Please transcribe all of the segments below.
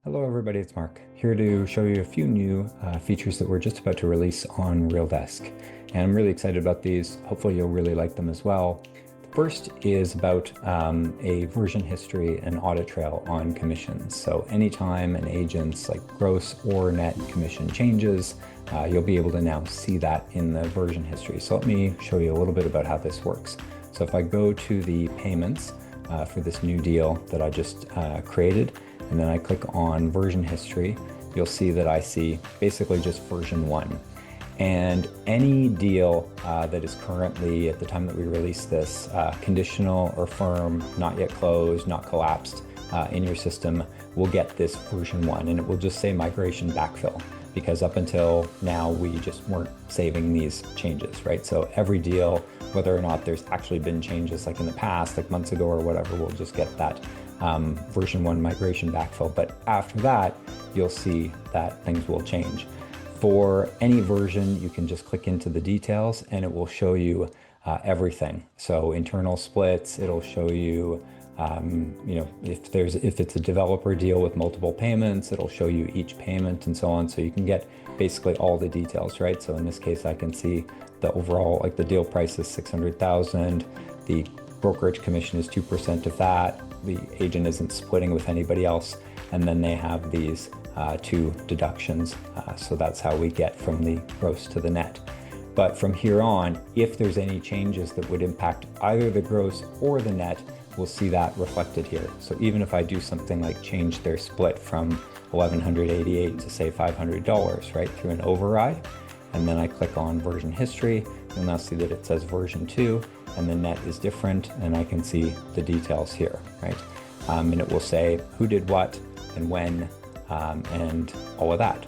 Hello everybody, it's Mark, here to show you a few new features that we're just about to release on RealDesk. And I'm really excited about these. Hopefully you'll really like them as well. The first is about a version history and audit trail on commissions. So anytime an agent's gross or net commission changes, you'll be able to now see that in the version history. So let me show you a little bit about how this works. So if I go to the payments for this new deal that I just created, and then I click on version history, you'll see that I see basically just version 1. And any deal that is currently, at the time that we release this, conditional or firm, not yet closed, not collapsed in your system, will get this version 1, and it will just say migration backfill, because up until now we just weren't saving these changes, right? So every deal, whether or not there's actually been changes like in the past, like months ago or whatever, we'll just get that version 1 migration backfill. But after that, you'll see that things will change. For any version, you can just click into the details and it will show you everything. So internal splits, it'll show you, if it's a developer deal with multiple payments, it'll show you each payment and so on. So you can get basically all the details, right? So in this case, I can see the overall, the deal price is 600,000. The brokerage commission is 2% of that. The agent isn't splitting with anybody else. And then they have these two deductions. So that's how we get from the gross to the net. But from here on, if there's any changes that would impact either the gross or the net, we'll see that reflected here. So even if I do something like change their split from $1,188 to say $500, right, through an override, and then I click on version history, you'll now see that it says version 2, and the net is different, and I can see the details here, right? And it will say who did what and when, and all of that.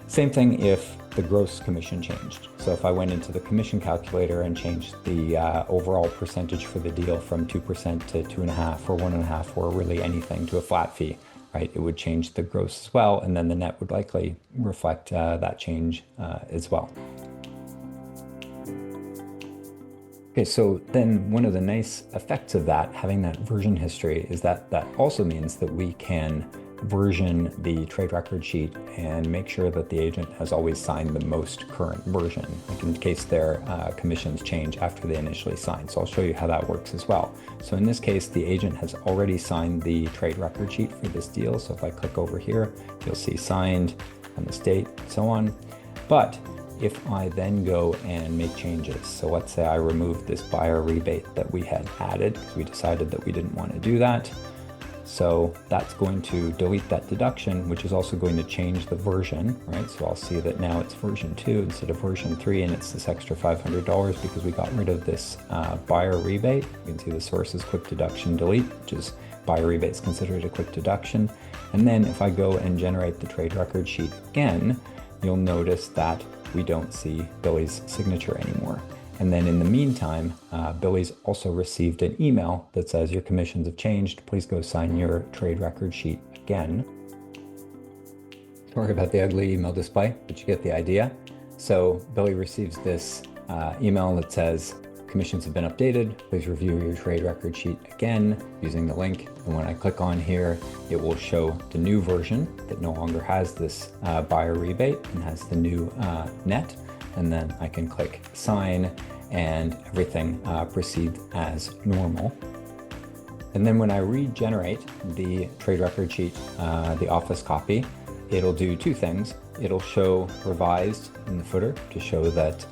Same thing if the gross commission changed. So if I went into the commission calculator and changed the overall percentage for the deal from 2% to 2.5% or 1.5% or really anything to a flat fee, right, it would change the gross as well, and then the net would likely reflect that change as well. Okay, so then one of the nice effects of that, having that version history, is that that also means that we can version the trade record sheet and make sure that the agent has always signed the most current version, like in case their commissions change after they initially signed. So I'll show you how that works as well. So in this case, the agent has already signed the trade record sheet for this deal. So if I click over here, you'll see signed and the date, so on. But if I then go and make changes, so let's say I remove this buyer rebate that we had added because we decided that we didn't want to do that. So that's going to delete that deduction, which is also going to change the version, right? So I'll see that now it's version 2 instead of version 3, and it's this extra $500 because we got rid of this buyer rebate. You can see the source is quick deduction delete, which is buyer rebate is considered a quick deduction. And then if I go and generate the trade record sheet again, you'll notice that we don't see Billy's signature anymore. And then in the meantime, Billy's also received an email that says your commissions have changed. Please go sign your trade record sheet again. Sorry about the ugly email display, but you get the idea. So Billy receives this email that says commissions have been updated. Please review your trade record sheet again using the link. And when I click on here, it will show the new version that no longer has this buyer rebate and has the new net. And then I can click sign and everything proceeds as normal. And then when I regenerate the trade record sheet, the office copy, it'll do two things. It'll show revised in the footer to show that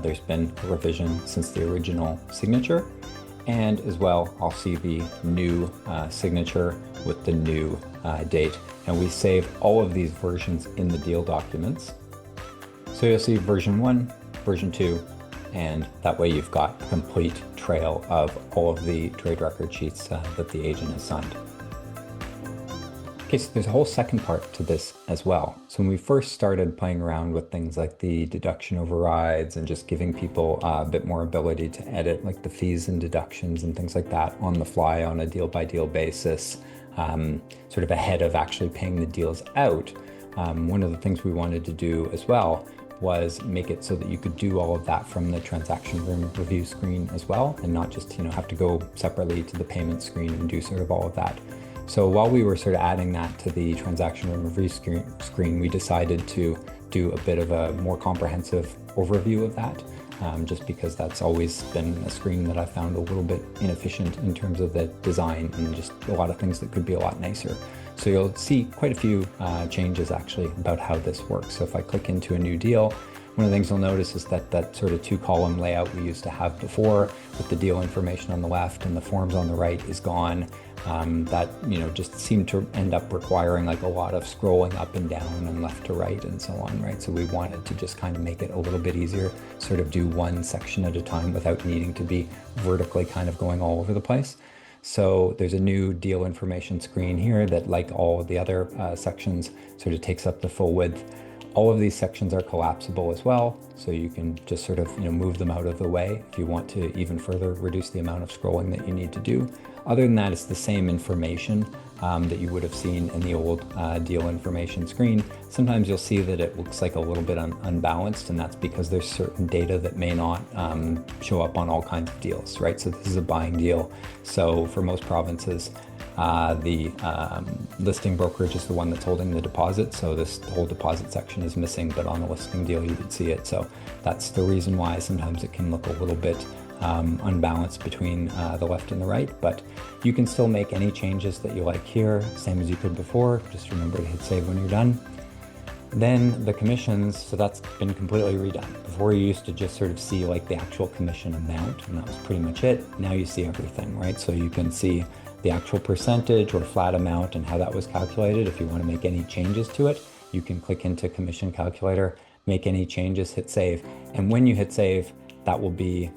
there's been a revision since the original signature. And as well, I'll see the new signature with the new date. And we save all of these versions in the deal documents. So you'll see version 1, version 2, and that way you've got a complete trail of all of the trade record sheets that the agent has signed. Okay, so there's a whole second part to this as well. So when we first started playing around with things like the deduction overrides and just giving people a bit more ability to edit like the fees and deductions and things like that on the fly on a deal by deal basis, sort of ahead of actually paying the deals out, one of the things we wanted to do as well was make it so that you could do all of that from the transaction review screen as well, and not just have to go separately to the payment screen and do sort of all of that. So while we were sort of adding that to the transaction review screen, we decided to do a bit of a more comprehensive overview of that, just because that's always been a screen that I found a little bit inefficient in terms of the design and just a lot of things that could be a lot nicer. So you'll see quite a few changes actually about how this works. So if I click into a new deal, one of the things you'll notice is that that sort of 2-column layout we used to have before with the deal information on the left and the forms on the right is gone. That, just seemed to end up requiring like a lot of scrolling up and down and left to right and so on, right? So we wanted to just kind of make it a little bit easier, sort of do one section at a time without needing to be vertically kind of going all over the place. So there's a new deal information screen here that, like all of the other sections, sort of takes up the full width. All of these sections are collapsible as well, so you can just sort of move them out of the way if you want to even further reduce the amount of scrolling that you need to do. Other than that, it's the same information that you would have seen in the old deal information screen. Sometimes you'll see that it looks like a little bit unbalanced, and that's because there's certain data that may not show up on all kinds of deals, right? So this is a buying deal. So for most provinces, the listing brokerage is the one that's holding the deposit. So this whole deposit section is missing, but on the listing deal, you would see it. So that's the reason why sometimes it can look a little bit unbalanced between the left and the right, but you can still make any changes that you like here, same as you could before. Just remember to hit save when you're done. Then the commissions, so that's been completely redone. Before you used to just sort of see like the actual commission amount, and that was pretty much it. Now you see everything, right? So you can see the actual percentage or flat amount and how that was calculated. If you want to make any changes to it, you can click into commission calculator, make any changes, hit save. And when you hit save, that will be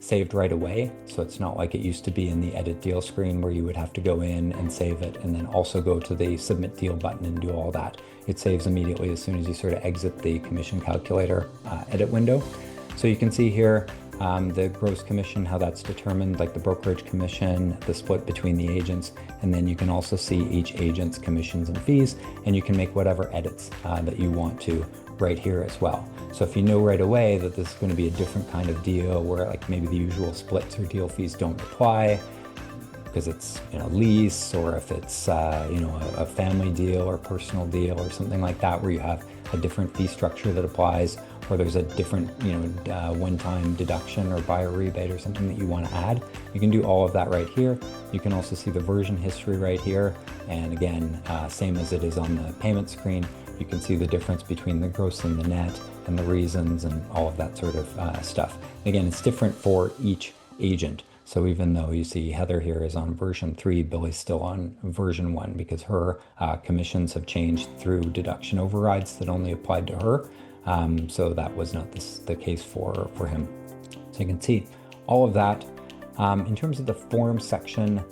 saved right away. So it's not like it used to be in the edit deal screen where you would have to go in and save it and then also go to the submit deal button and do all that. It saves immediately as soon as you sort of exit the commission calculator edit window. So you can see here the gross commission, how that's determined, like the brokerage commission, the split between the agents, and then you can also see each agent's commissions and fees, and you can make whatever edits that you want to right here as well. So if you know right away that this is going to be a different kind of deal where like maybe the usual splits or deal fees don't apply because it's lease, or if it's a family deal or personal deal or something like that where you have a different fee structure that applies, or there's a different one-time deduction or buyer rebate or something that you want to add, you can do all of that right here. You can also see the version history right here, and again, same as it is on the payment screen, you can see the difference between the gross and the net and the reasons and all of that sort of stuff. Again, it's different for each agent. So even though you see Heather here is on version 3, Billy's still on version 1 because her commissions have changed through deduction overrides that only applied to her. So that was not the case for him. So you can see all of that. In terms of the form section,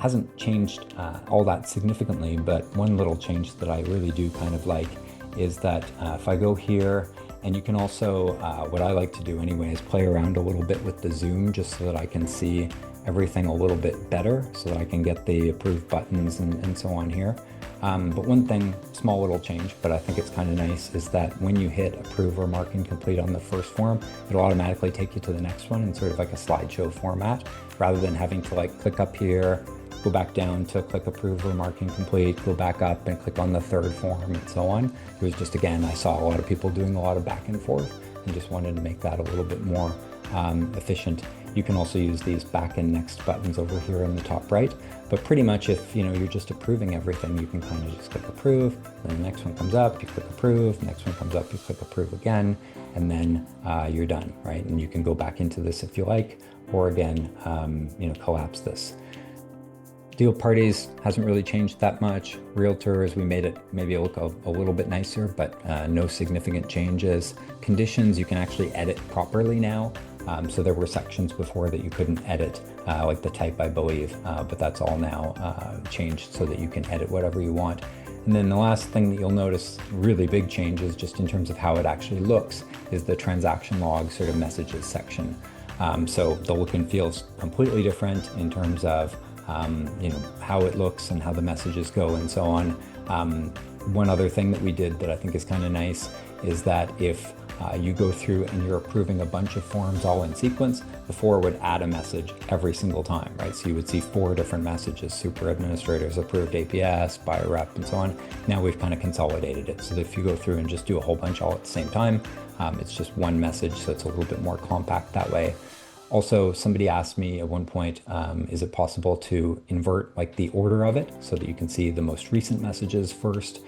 hasn't changed all that significantly, but one little change that I really do kind of like is that if I go here, and you can also, what I like to do anyway, is play around a little bit with the zoom just so that I can see everything a little bit better, so that I can get the approved buttons and so on here. But one thing, small little change, but I think it's kind of nice, is that when you hit approve or mark incomplete on the first form, it'll automatically take you to the next one in sort of like a slideshow format, rather than having to like click up here, go back down to click approve or mark incomplete, go back up and click on the third form and so on. It was just, again, I saw a lot of people doing a lot of back and forth and just wanted to make that a little bit more efficient. You can also use these back and next buttons over here in the top right, but pretty much if you're just approving everything, you can kind of just click approve, then the next one comes up, you click approve, the next one comes up, you click approve again, and then you're done, right? And you can go back into this if you like, or again, collapse this. Deal parties hasn't really changed that much. Realtors, we made it maybe look a little bit nicer, but no significant changes. Conditions, you can actually edit properly now. So there were sections before that you couldn't edit, like the type, I believe, but that's all now changed so that you can edit whatever you want. And then the last thing that you'll notice, really big changes just in terms of how it actually looks, is the transaction log sort of messages section. So the look and feel is completely different in terms of how it looks and how the messages go and so on. One other thing that we did that I think is kind of nice is that if you go through and you're approving a bunch of forms all in sequence. Before, would add a message every single time, right? So you would see 4 different messages: super administrators approved APS, buyer rep, and so on. Now we've kind of consolidated it, so that if you go through and just do a whole bunch all at the same time, it's just one message, so it's a little bit more compact that way. Also, somebody asked me at one point, is it possible to invert like the order of it so that you can see the most recent messages first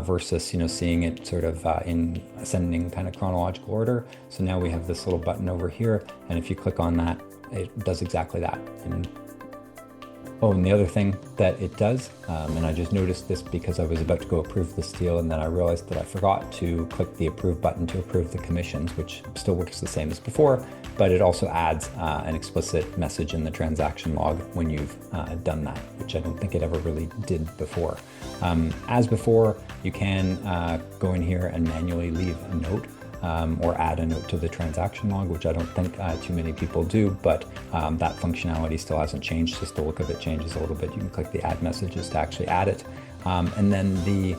versus, seeing it sort of in ascending kind of chronological order. So now we have this little button over here, and if you click on that, it does exactly that. And the other thing that it does, and I just noticed this because I was about to go approve this deal, and then I realized that I forgot to click the approve button to approve the commissions, which still works the same as before, but it also adds an explicit message in the transaction log when you've done that, which I don't think it ever really did before. As before, you can go in here and manually leave a note or add a note to the transaction log, which I don't think too many people do, but that functionality still hasn't changed. Just the look of it changes a little bit. You can click the add messages to actually add it. And then the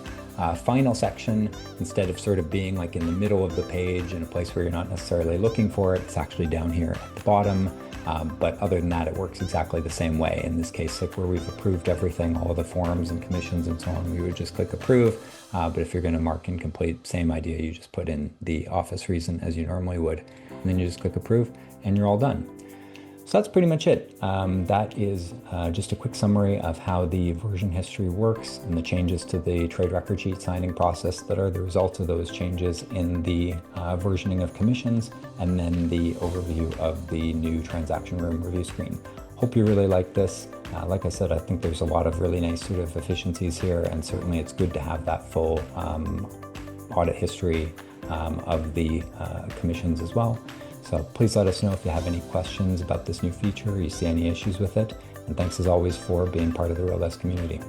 final section, instead of sort of being like in the middle of the page in a place where you're not necessarily looking for it, it's actually down here at the bottom. But other than that, it works exactly the same way. In this case, like where we've approved everything, all of the forms and commissions and so on, we would just click approve. But if you're going to mark incomplete, same idea, you just put in the office reason as you normally would, and then you just click approve and you're all done. So that's pretty much it. That is just a quick summary of how the version history works and the changes to the trade record sheet signing process that are the result of those changes in the versioning of commissions, and then the overview of the new transaction room review screen. Hope you really like this. Like I said, I think there's a lot of really nice sort of efficiencies here, and certainly it's good to have that full audit history of the commissions as well. So please let us know if you have any questions about this new feature or you see any issues with it. And thanks as always for being part of the Real Desk community.